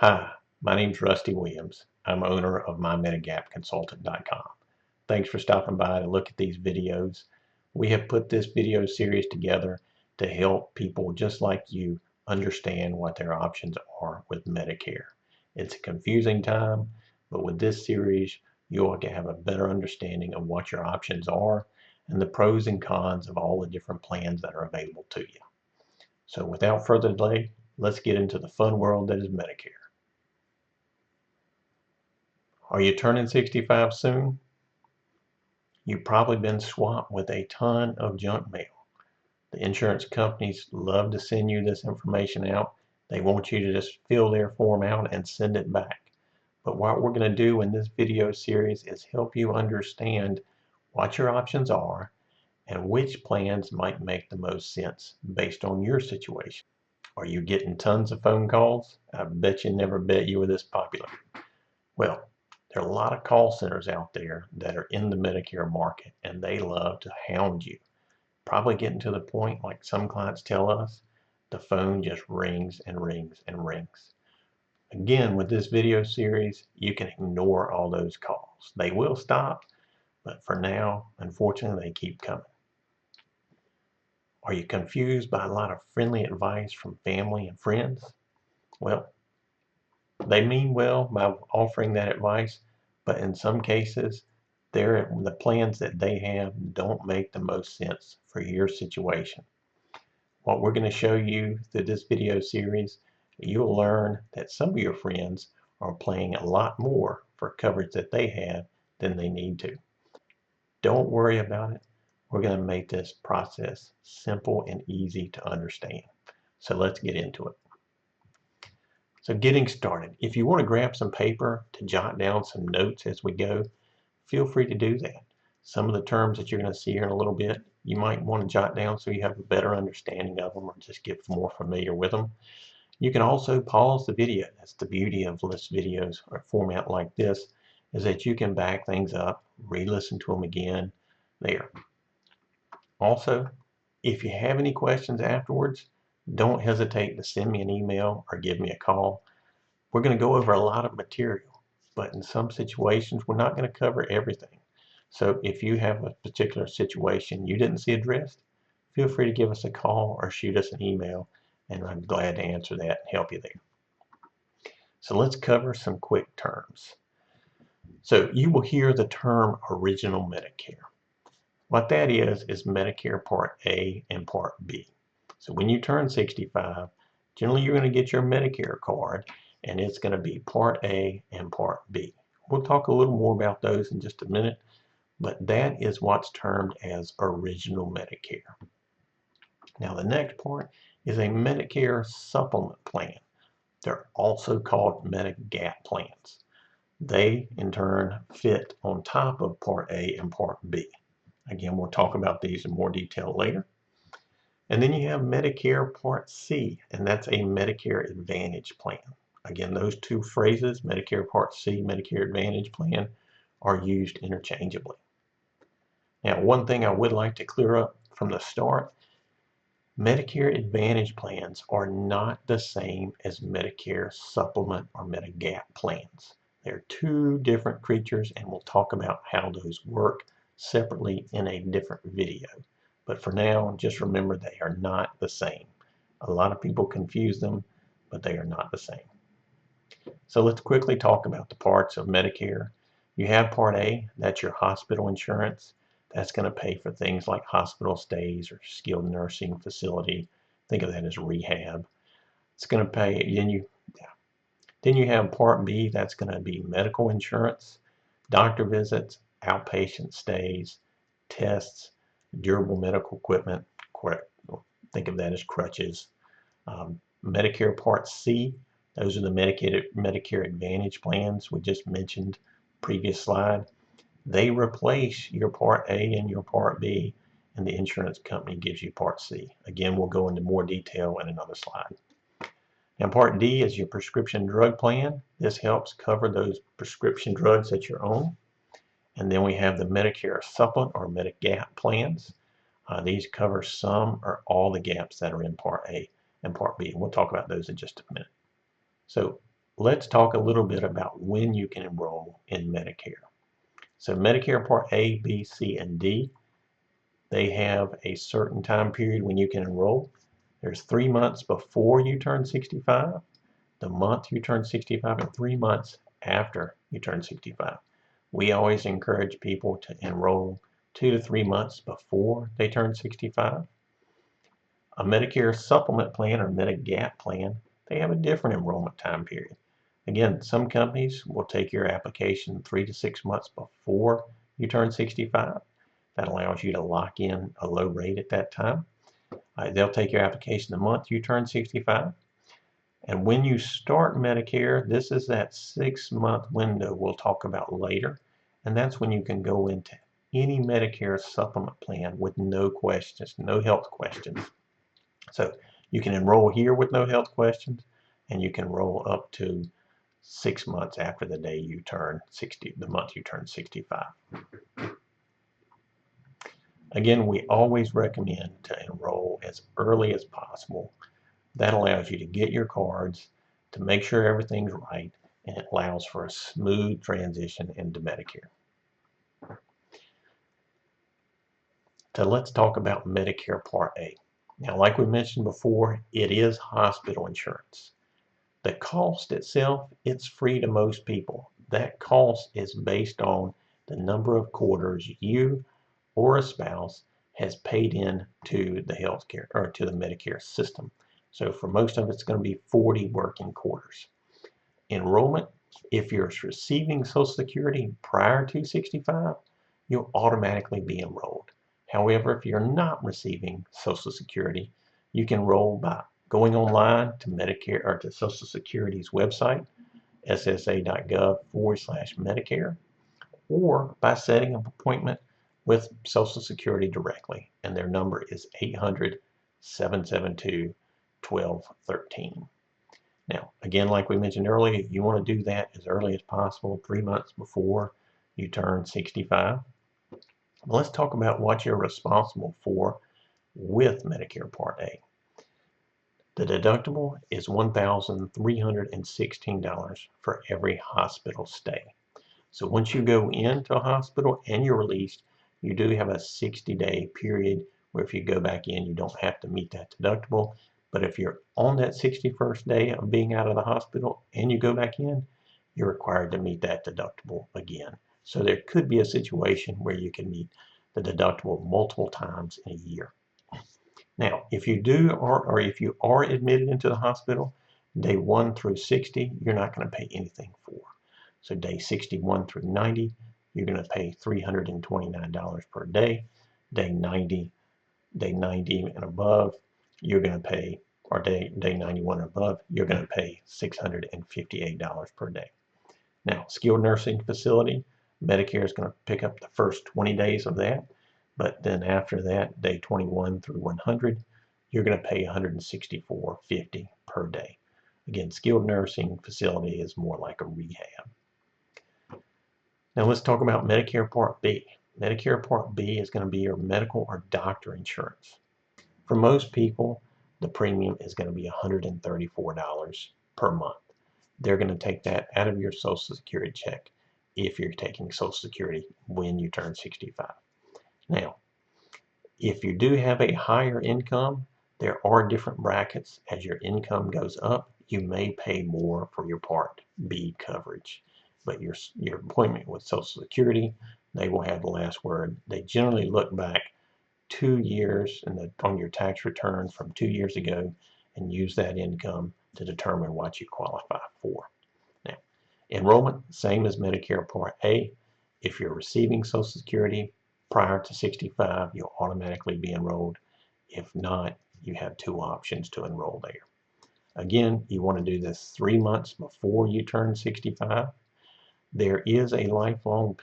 Hi, my name's Rusty Williams. I'm owner of MyMedigapConsultant.com. Thanks for stopping by to look at these videos. We have put this video series together to help people just like you understand what their options are with Medicare. It's a confusing time, but with this series, you'll have a better understanding of what your options are and the pros and cons of all the different plans that are available to you. So without further delay, let's get into the fun world that is Medicare. Are you turning 65 soon? You've probably been swamped with a ton of junk mail. The insurance companies love to send you this information out. They want you to just fill their form out and send it back. But what we're going to do in this video series is help you understand what your options are and which plans might make the most sense based on your situation. Are you getting tons of phone calls? I bet you never bet you were this popular. Well, there are a lot of call centers out there that are in the Medicare market, and they love to hound you. Probably getting to the point, like some clients tell us, the phone just rings and rings and rings. Again, with this video series, you can ignore all those calls. They will stop, but for now, unfortunately, they keep coming. Are you confused by a lot of friendly advice from family and friends? Well, they mean well by offering that advice, but in some cases, the plans that they have don't make the most sense for your situation. What we're going to show you through this video series, you'll learn that some of your friends are paying a lot more for coverage that they have than they need to. Don't worry about it. We're going to make this process simple and easy to understand. So let's get into it. So getting started, if you want to grab some paper to jot down some notes as we go, feel free to do that. Some of the terms that you're going to see here in a little bit, you might want to jot down so you have a better understanding of them or just get more familiar with them. You can also pause the video. That's the beauty of this videos or format like this, is that you can back things up, re-listen to them again there. Also, if you have any questions afterwards, don't hesitate to send me an email or give me a call. We're going to go over a lot of material, but in some situations, we're not going to cover everything. So if you have a particular situation you didn't see addressed, feel free to give us a call or shoot us an email, and I'm glad to answer that and help you there. So let's cover some quick terms. So you will hear the term original Medicare. What that is Medicare Part A and Part B. So when you turn 65, generally you're going to get your Medicare card, and it's going to be Part A and Part B. We'll talk a little more about those in just a minute, but that is what's termed as original Medicare. Now the next part is a Medicare supplement plan. They're also called Medigap plans. They, in turn, fit on top of Part A and Part B. Again, we'll talk about these in more detail later. And then you have Medicare Part C, and that's a Medicare Advantage plan. Again, those two phrases, Medicare Part C, Medicare Advantage plan, are used interchangeably. Now, one thing I would like to clear up from the start, Medicare Advantage plans are not the same as Medicare Supplement or Medigap plans. They're two different creatures, and we'll talk about how those work separately in a different video. But for now, just remember they are not the same. A lot of people confuse them, but they are not the same. So let's quickly talk about the parts of Medicare. You have Part A, that's your hospital insurance. That's going to pay for things like hospital stays or skilled nursing facility. Think of that as rehab. It's going to pay, then you have Part B, that's going to be medical insurance, doctor visits, outpatient stays, tests, durable medical equipment, think of that as crutches. Medicare Part C, those are the Medicare Advantage plans we just mentioned previous slide. They replace your Part A and your Part B, and the insurance company gives you Part C. Again, we'll go into more detail in another slide. Now, Part D is your prescription drug plan. This helps cover those prescription drugs that you're on. And then we have the Medicare Supplement or Medigap plans. These cover some or all the gaps that are in Part A and Part B. And we'll talk about those in just a minute. So let's talk a little bit about when you can enroll in Medicare. So Medicare Part A, B, C, and D, they have a certain time period when you can enroll. There's 3 months before you turn 65, the month you turn 65, and 3 months after you turn 65. We always encourage people to enroll 2 to 3 months before they turn 65. A Medicare supplement plan or Medigap plan, they have a different enrollment time period. Again, some companies will take your application 3 to 6 months before you turn 65. That allows you to lock in a low rate at that time. They'll take your application the month you turn 65. And when you start Medicare, this is that 6-month window we'll talk about later. And that's when you can go into any Medicare supplement plan with no questions, no health questions. So you can enroll here with no health questions, and you can roll up to 6 months after the day you turn 60, the month you turn 65. Again, we always recommend to enroll as early as possible. That allows you to get your cards, to make sure everything's right, and it allows for a smooth transition into Medicare. So let's talk about Medicare Part A. Now, like we mentioned before, it is hospital insurance. The cost itself, it's free to most people. That cost is based on the number of quarters you or a spouse has paid in to the healthcare or to the Medicare system. So for most of it's going to be 40 working quarters. Enrollment, if you're receiving Social Security prior to 65, you'll automatically be enrolled. However, if you're not receiving Social Security, you can enroll by going online to Medicare or to Social Security's website, ssa.gov/Medicare, or by setting an appointment with Social Security directly, and their number is 800-772-1213. Now, again, like we mentioned earlier, you want to do that as early as possible, 3 months before you turn 65. Well, let's talk about what you're responsible for with Medicare Part A. The deductible is $1,316 for every hospital stay. So once you go into a hospital and you're released, you do have a 60-day period where if you go back in, you don't have to meet that deductible. But if you're on that 61st day of being out of the hospital and you go back in, you're required to meet that deductible again. So there could be a situation where you can meet the deductible multiple times in a year. Now, if you do or if you are admitted into the hospital, day 1 through 60, you're not going to pay anything for. So day 61 through 90, you're going to pay $329 per day. Day 90 and above, you're going to pay, or day 91 and above, you're going to pay $658 per day. Now, skilled nursing facility, Medicare is going to pick up the first 20 days of that, but then after that, day 21 through 100, you're going to pay $164.50 per day. Again, skilled nursing facility is more like a rehab. Now let's talk about Medicare Part B. Medicare Part B is going to be your medical or doctor insurance. For most people, the premium is going to be $134 per month. They're going to take that out of your Social Security check if you're taking Social Security when you turn 65. Now, if you do have a higher income, there are different brackets. As your income goes up, you may pay more for your Part B coverage. But your appointment with Social Security, they will have the last word. They generally look back 2 years on your tax return from 2 years ago and use that income to determine what you qualify for. Now, enrollment, same as Medicare Part A. If you're receiving Social Security prior to 65, you'll automatically be enrolled. If not, you have 2 options to enroll there. Again, you want to do this 3 months before you turn 65. There is a lifelong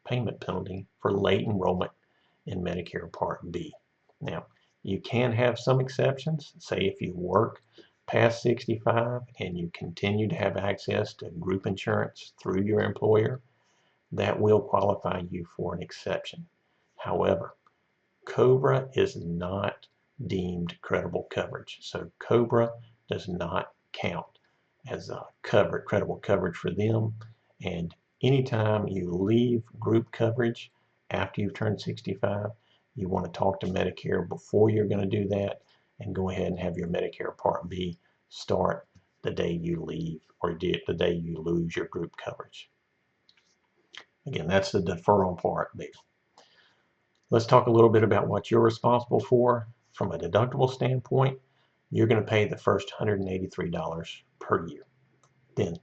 payment penalty for late enrollment in Medicare Part B. Now, you can have some exceptions. Say if you work past 65 and you continue to have access to group insurance through your employer, that will qualify you for an exception. However, COBRA is not deemed credible coverage. So COBRA does not count as credible coverage for them. And anytime you leave group coverage after you've turned 65, you want to talk to Medicare before you're going to do that, and go ahead and have your Medicare Part B start the day you leave, or the day you lose your group coverage. Again, that's the deferral part B. Let's talk a little bit about what you're responsible for. From a deductible standpoint, you're going to pay the first $183 per year. Then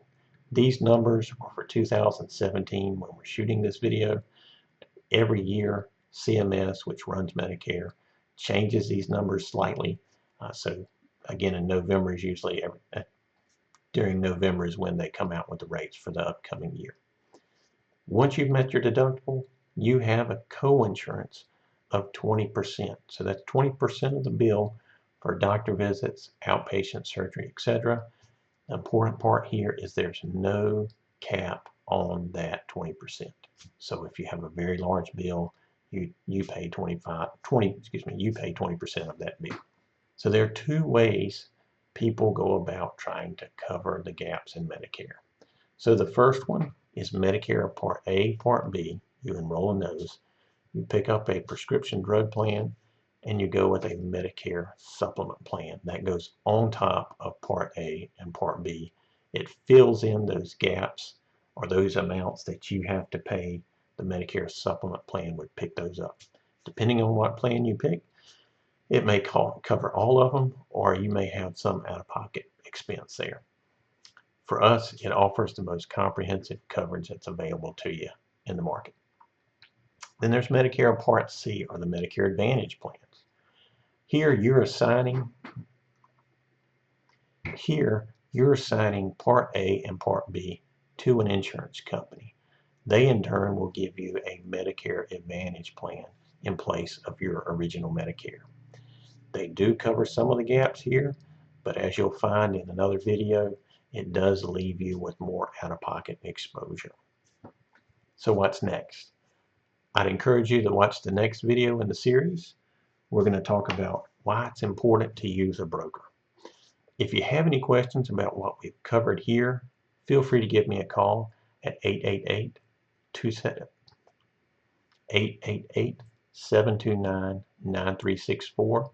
these numbers are for 2017 when we're shooting this video. Every year, CMS, which runs Medicare, changes these numbers slightly. So again, in November is usually during November is when they come out with the rates for the upcoming year. Once you've met your deductible, you have a co-insurance of 20%. So that's 20% of the bill for doctor visits, outpatient surgery, etc. The important part here is there's no cap on that 20%. So if you have a very large bill, you pay 20% of that bill. So there are two ways people go about trying to cover the gaps in Medicare. So the first one is Medicare Part A, Part B. You enroll in those. You pick up a prescription drug plan, and you go with a Medicare supplement plan. That goes on top of Part A and Part B. It fills in those gaps, or those amounts that you have to pay. The Medicare supplement plan would pick those up. Depending on what plan you pick, it may cover all of them, or you may have some out-of-pocket expense there. For us, it offers the most comprehensive coverage that's available to you in the market. Then there's Medicare Part C, or the Medicare Advantage plans. Here you're assigning Part A and Part B to an insurance company. They in turn will give you a Medicare Advantage plan in place of your original Medicare. They do cover some of the gaps here, but as you'll find in another video, it does leave you with more out-of-pocket exposure. So what's next? I'd encourage you to watch the next video in the series. We're going to talk about why it's important to use a broker. If you have any questions about what we've covered here, feel free to give me a call at 888-729-9364,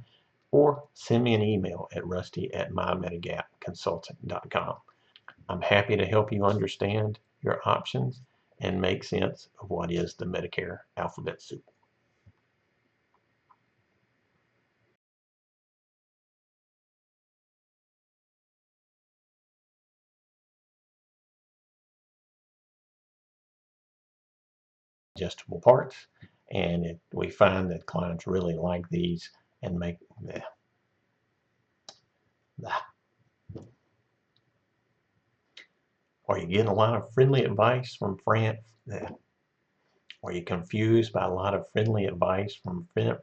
or send me an email at rusty@mymedagapconsultant.com. I'm happy to help you understand your options and make sense of what is the Medicare alphabet soup. Adjustable parts, and we find that clients really like these and make Are you getting a lot of friendly advice from friends? Are you confused by a lot of friendly advice from friends?